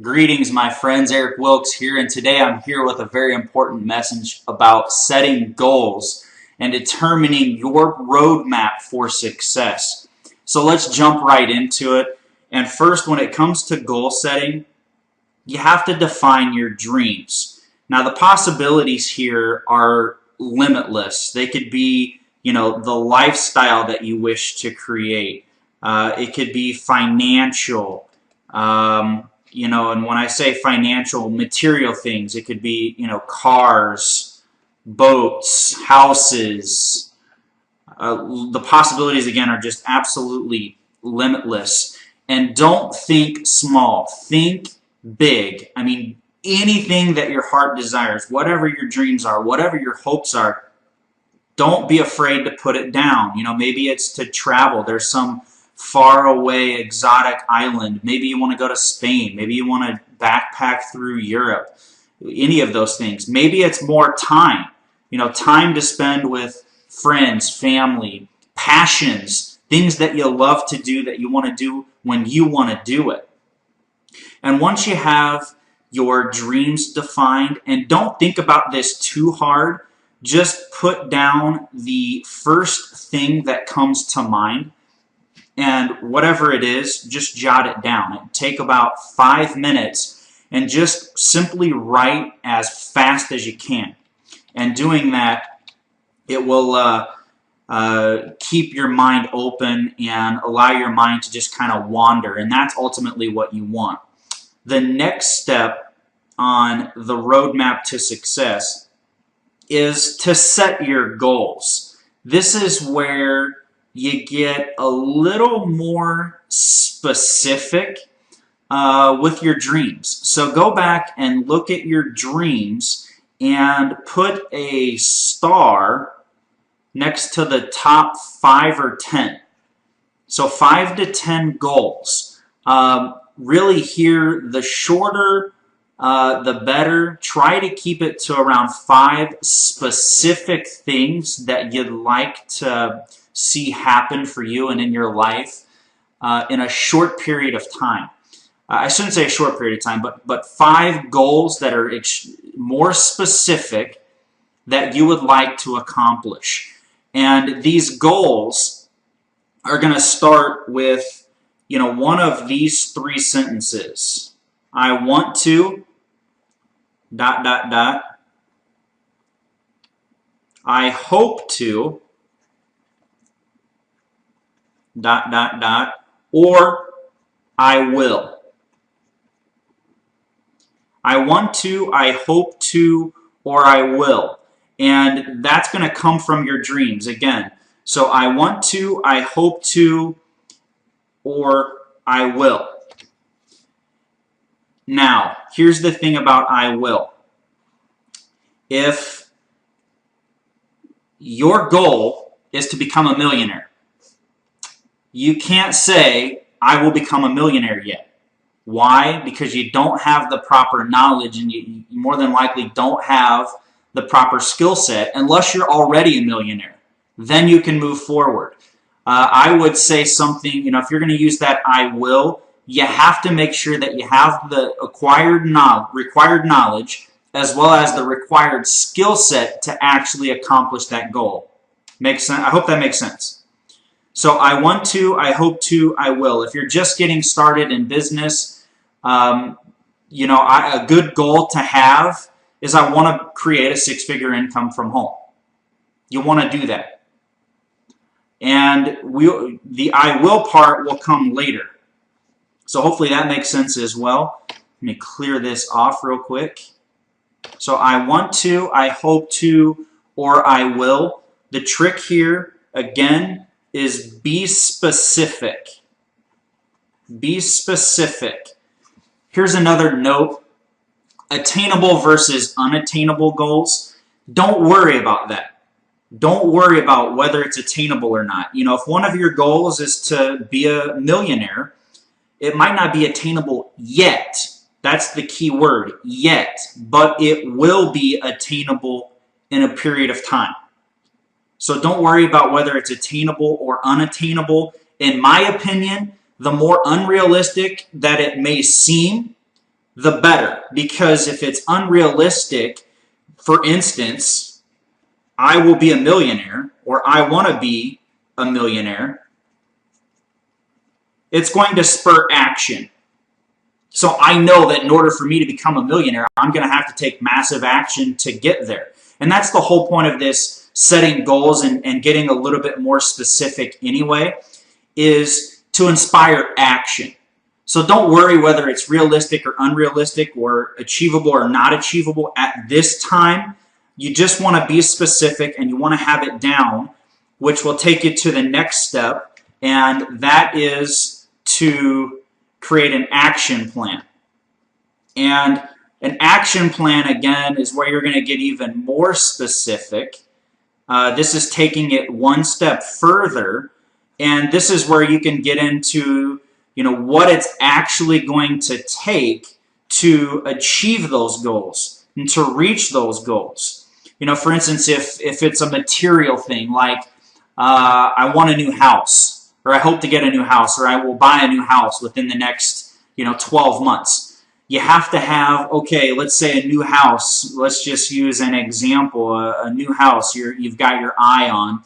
Greetings, my friends. Eric Wilkes here, and today I'm here with a very important message about setting goals and determining your roadmap for success. So let's jump right into it. And first, when it comes to goal setting, you have to define your dreams. Now, the possibilities here are limitless. They could be, the lifestyle that you wish to create. It could be financial. And when I say financial, material things, it could be, cars, boats, houses. The possibilities, again, are just absolutely limitless. And don't think small. Think big. I mean, anything that your heart desires, whatever your dreams are, whatever your hopes are, don't be afraid to put it down. Maybe it's to travel. There's some far away exotic island. Maybe you want to go to Spain. Maybe you want to backpack through Europe. Any of those things. Maybe it's more time. Time to spend with friends, family, passions, things that you love to do that you want to do when you want to do it. And once you have your dreams defined, and don't think about this too hard, just put down the first thing that comes to mind. And whatever it is, just jot it down. It'll take about 5 minutes and just simply write as fast as you can. And doing that, it will keep your mind open and allow your mind to just kind of wander. And that's ultimately what you want. The next step on the roadmap to success is to set your goals. This is where you get a little more specific with your dreams. So go back and look at your dreams and put a star next to the top 5 or 10. So 5 to 10 goals. Really here, the shorter the better. Try to keep it to around 5 specific things that you'd like to see happen for you and in your life in a short period of time. I shouldn't say a short period of time, but 5 goals that are more specific that you would like to accomplish. And these goals are going to start with, one of these 3 sentences. I want to, ... I hope to, ... or I will. I want to, I hope to, or I will. And that's going to come from your dreams again. So I want to, I hope to, or I will. Now, here's the thing about I will. If your goal is to become a millionaire, you can't say, I will become a millionaire yet. Why? Because you don't have the proper knowledge, and you more than likely don't have the proper skill set unless you're already a millionaire. Then you can move forward. I would say something, if you're going to use that I will, you have to make sure that you have the required knowledge as well as the required skill set to actually accomplish that goal. Makes sense? I hope that makes sense. So I want to, I hope to, I will. If you're just getting started in business, a good goal to have is I want to create a 6-figure income from home. You want to do that. And the I will part will come later. So hopefully that makes sense as well. Let me clear this off real quick. So I want to, I hope to, or I will. The trick here, again, is be specific. Be specific. Here's another note. Attainable versus unattainable goals. Don't worry about that. Don't worry about whether it's attainable or not. If one of your goals is to be a millionaire, it might not be attainable yet. That's the key word, yet. But it will be attainable in a period of time. So don't worry about whether it's attainable or unattainable. In my opinion, the more unrealistic that it may seem, the better. Because if it's unrealistic, for instance, I will be a millionaire, or I want to be a millionaire, it's going to spur action. So I know that in order for me to become a millionaire, I'm going to have to take massive action to get there. And that's the whole point of this setting goals and getting a little bit more specific anyway, is to inspire action. So don't worry whether it's realistic or unrealistic or achievable or not achievable at this time. You just want to be specific and you want to have it down, which will take you to the next step, and that is to create an action plan. And an action plan, again, is where you're going to get even more specific. This is taking it one step further, and this is where you can get into, what it's actually going to take to achieve those goals and to reach those goals. For instance, if it's a material thing, like I want a new house, or I hope to get a new house, or I will buy a new house within the next 12 months. You have to have, okay, let's say a new house, let's just use an example, a new house you've got your eye on.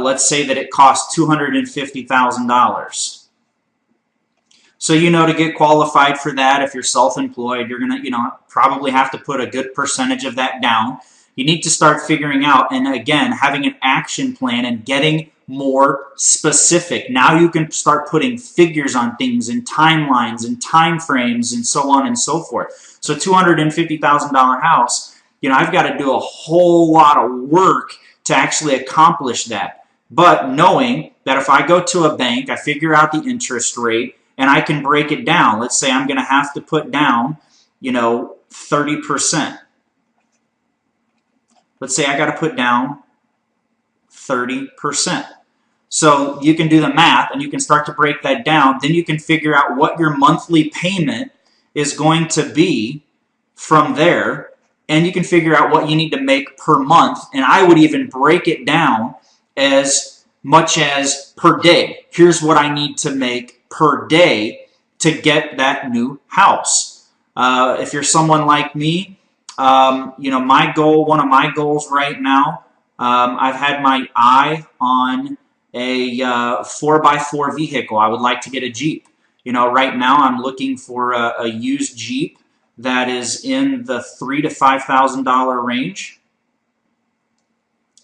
Let's say that it costs $250,000. So to get qualified for that, if you're self-employed, you're going to probably have to put a good percentage of that down. You need to start figuring out, and again, having an action plan and getting more specific. Now you can start putting figures on things and timelines and time frames and so on and so forth. So $250,000 house, I've got to do a whole lot of work to actually accomplish that. But knowing that if I go to a bank, I figure out the interest rate, and I can break it down. Let's say I'm going to have to put down, 30%. Let's say I got to put down 30%. So you can do the math and you can start to break that down. Then you can figure out what your monthly payment is going to be from there. And you can figure out what you need to make per month. And I would even break it down as much as per day. Here's what I need to make per day to get that new house. If you're someone like me, my goal, one of my goals right now, I've had my eye on a 4x4 vehicle. I would like to get a Jeep. Right now I'm looking for a used Jeep that is in the $3,000 to $5,000 range.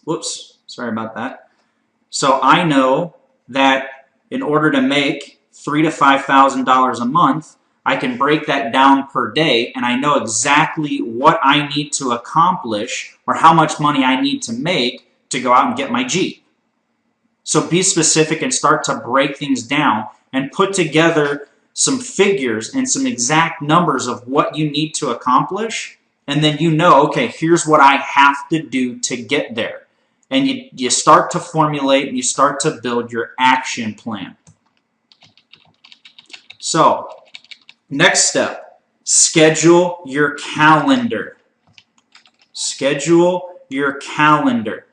Whoops, sorry about that. So I know that in order to make $3,000 to $5,000 a month, I can break that down per day, and I know exactly what I need to accomplish or how much money I need to make to go out and get my Jeep. So be specific and start to break things down and put together some figures and some exact numbers of what you need to accomplish, and then okay, here's what I have to do to get there. And you start to formulate and you start to build your action plan. So, next step, schedule your calendar. Schedule your calendar.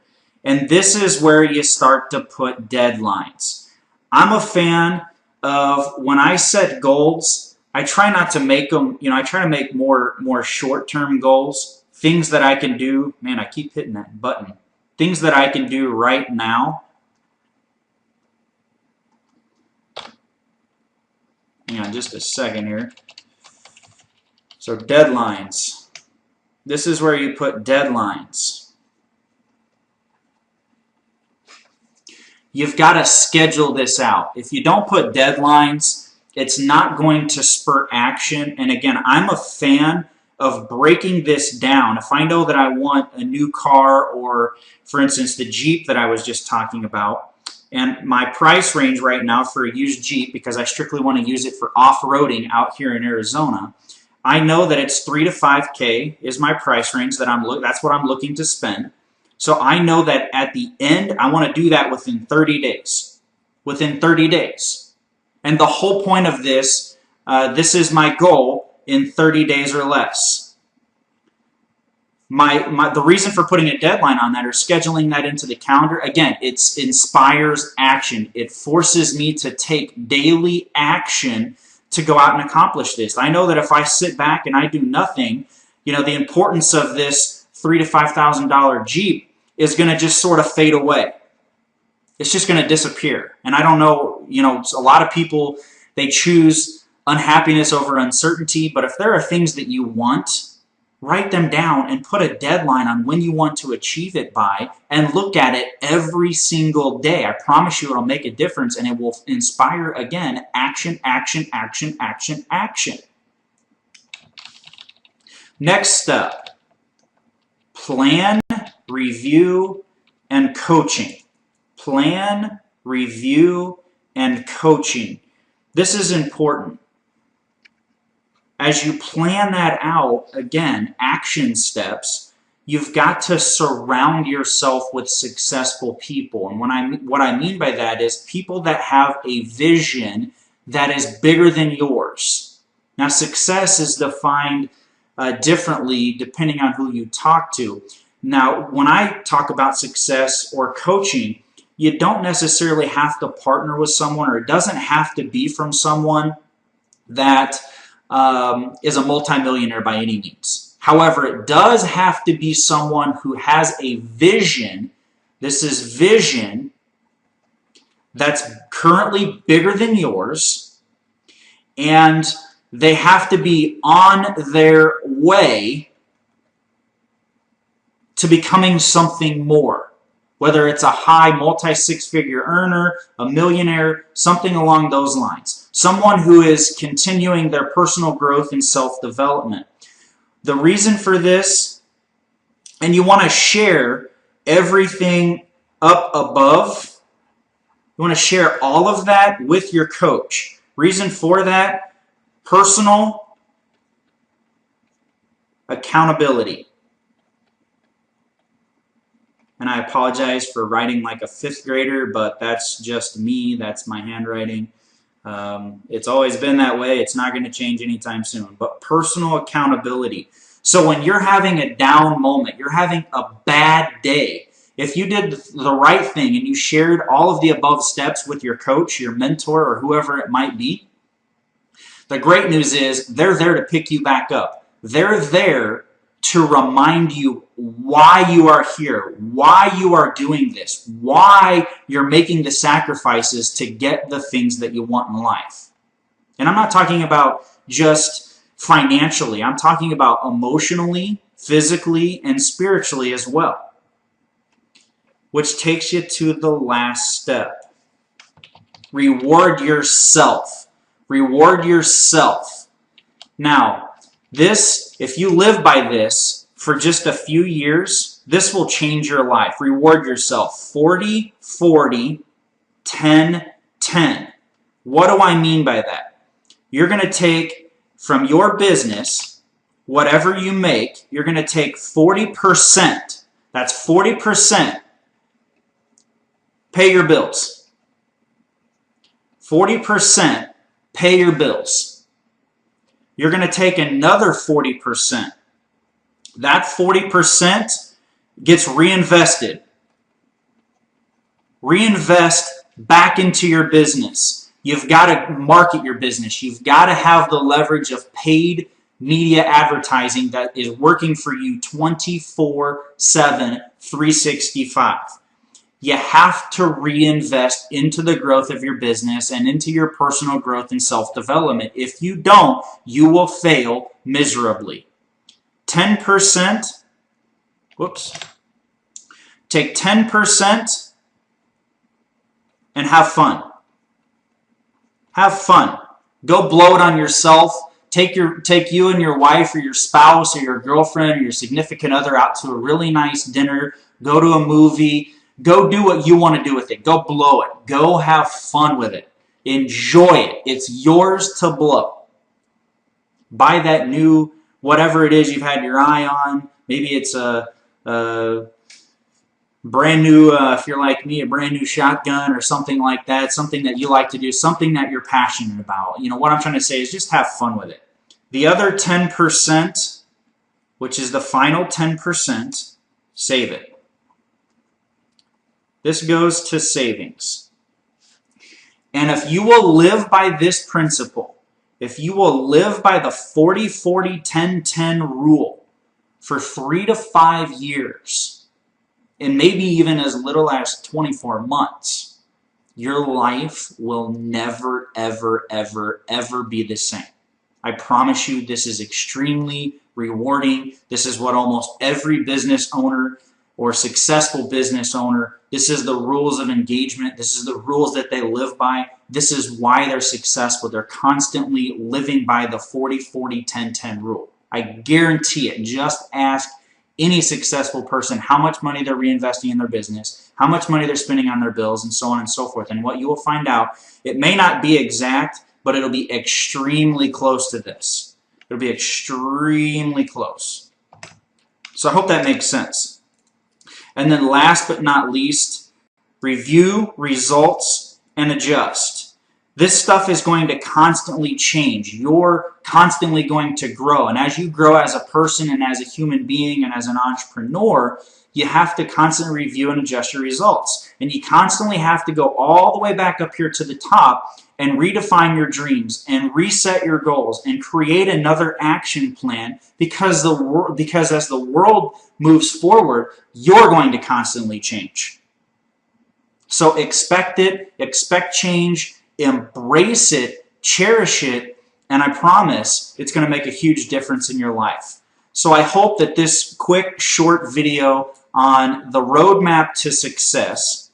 And this is where you start to put deadlines. I'm a fan of, when I set goals, I try not to make them, I try to make more short-term goals, things that I can do. Man, I keep hitting that button. Things that I can do right now. Hang on just a second here. So deadlines. This is where you put deadlines. You've got to schedule this out. If you don't put deadlines, it's not going to spur action. And again, I'm a fan of breaking this down. If I know that I want a new car, or for instance the Jeep that I was just talking about, and my price range right now for a used Jeep, because I strictly want to use it for off-roading out here in Arizona, I know that it's $3,000 to $5,000 is my price range that's what I'm looking to spend. So I know that at the end I want to do that within 30 days. Within 30 days. And the whole point of this, this is my goal in 30 days or less. The reason for putting a deadline on that or scheduling that into the calendar, again, it inspires action. It forces me to take daily action to go out and accomplish this. I know that if I sit back and I do nothing, you know, the importance of this $3,000 to $5,000 Jeep is going to just sort of fade away. It's just going to disappear. And I don't know, you know, a lot of people, they choose unhappiness over uncertainty, but if there are things that you want, write them down and put a deadline on when you want to achieve it by, and look at it every single day. I promise you it'll make a difference, and it will inspire, again, action, action, action, action, action. Next step, plan, review, and coaching. Plan, review, and coaching. This is important. As you plan that out, again, action steps, you've got to surround yourself with successful people. And what I mean by that is people that have a vision that is bigger than yours. Now, success is defined differently depending on who you talk to. Now, when I talk about success or coaching, you don't necessarily have to partner with someone, or it doesn't have to be from someone that is a multimillionaire by any means. However, it does have to be someone who has a vision. This is vision that's currently bigger than yours, and they have to be on their way to becoming something more. Whether it's a high multi-six-figure earner, a millionaire, something along those lines. Someone who is continuing their personal growth and self-development. The reason for this, and you want to share everything up above, you want to share all of that with your coach. Reason for that, personal accountability. And I apologize for writing like a fifth grader, but that's just me. That's my handwriting. It's always been that way. It's not going to change anytime soon. But personal accountability. So when you're having a down moment, you're having a bad day, if you did the right thing and you shared all of the above steps with your coach, your mentor, or whoever it might be, the great news is they're there to pick you back up. They're there to remind you why you are here, why you are doing this, why you're making the sacrifices to get the things that you want in life. And I'm not talking about just financially. I'm talking about emotionally, physically, and spiritually as well. Which takes you to the last step. Reward yourself. Reward yourself. Now, this, if you live by this for just a few years, this will change your life. Reward yourself. 40, 40, 10, 10. What do I mean by that? You're going to take from your business, whatever you make, you're going to take 40%. That's 40%. Pay your bills. 40% pay your bills. You're going to take another 40%. That 40% gets reinvested. Reinvest back into your business. You've got to market your business. You've got to have the leverage of paid media advertising that is working for you 24/7, 365. You have to reinvest into the growth of your business and into your personal growth and self-development. If you don't, you will fail miserably. 10%, whoops, take 10% and have fun. Have fun. Go blow it on yourself. Take you and your wife or your spouse or your girlfriend or your significant other out to a really nice dinner. Go to a movie. Go do what you want to do with it. Go blow it. Go have fun with it. Enjoy it. It's yours to blow. Buy that new, whatever it is you've had your eye on. Maybe it's a brand new, if you're like me, a brand new shotgun or something like that. Something that you like to do. Something that you're passionate about. You know, what I'm trying to say is just have fun with it. The other 10%, which is the final 10%, save it. This goes to savings. And if you will live by this principle, if you will live by the 40-40-10-10 rule for 3 to 5 years, and maybe even as little as 24 months, your life will never, ever, ever, ever be the same. I promise you, this is extremely rewarding. This is what almost every business owner or successful business owner, this is the rules of engagement. This is the rules that they live by. This is why they're successful. They're constantly living by the 40-40-10-10 rule. I guarantee it. Just ask any successful person how much money they're reinvesting in their business, how much money they're spending on their bills, and so on and so forth. And what you will find out, it may not be exact, but it'll be extremely close to this. It'll be extremely close. So I hope that makes sense. And then last but not least, review, results, and adjust. This stuff is going to constantly change. You're constantly going to grow. And as you grow as a person and as a human being and as an entrepreneur, you have to constantly review and adjust your results. And you constantly have to go all the way back up here to the top and redefine your dreams and reset your goals and create another action plan, because as the world moves forward, you're going to constantly change. So expect it, expect change, embrace it, cherish it, and I promise it's going to make a huge difference in your life. So I hope that this quick, short video on the roadmap to success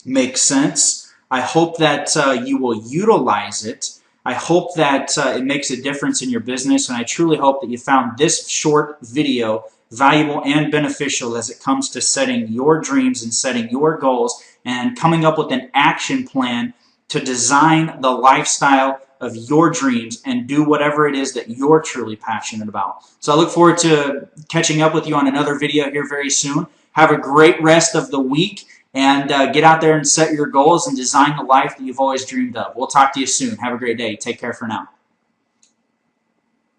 makes sense. I hope that you will utilize it. I hope that it makes a difference in your business, and I truly hope that you found this short video valuable and beneficial as it comes to setting your dreams and setting your goals and coming up with an action plan to design the lifestyle of your dreams and do whatever it is that you're truly passionate about. So I look forward to catching up with you on another video here very soon. Have a great rest of the week, and get out there and set your goals and design the life that you've always dreamed of. We'll talk to you soon. Have a great day. Take care for now.